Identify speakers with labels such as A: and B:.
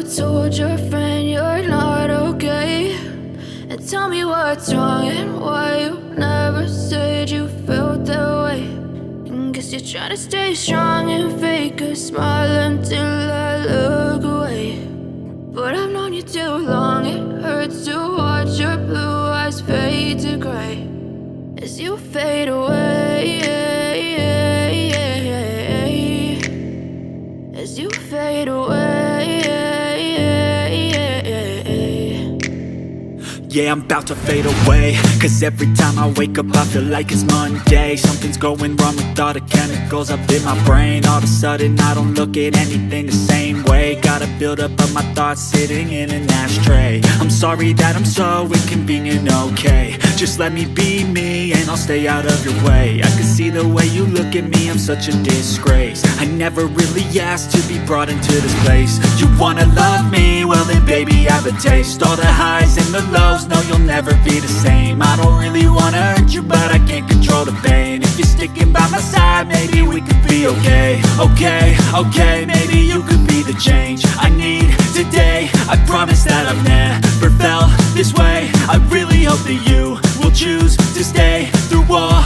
A: told your friend you're not okay? And tell me what's wrong and why you never said you felt that way. And guess you're trying to stay strong and fake a smile until I look away. But I've known you too long, it hurts to watch your blue eyes fade to gray as you fade away, as you fade away.
B: Yeah, I'm about to fade away, cause every time I wake up I feel like it's Monday. Something's going wrong with all the chemicals up in my brain. All of a sudden I don't look at anything the same way. Got a buildup of my thoughts sitting in an ashtray. I'm sorry that I'm so inconvenient, okay? Just let me be me and I'll stay out of your way. I can see the way you look at me, I'm such a disgrace. I never really asked to be brought into this place. You wanna love me? Well then baby, have a taste. All the highs and the lows, no, you'll never be the same. I don't really wanna hurt you, but I can't control the pain. If you're sticking by my side, maybe we could be okay. Okay, maybe you could be the change I need today. I promise that I've never felt this way. I really hope that you will choose to stay through all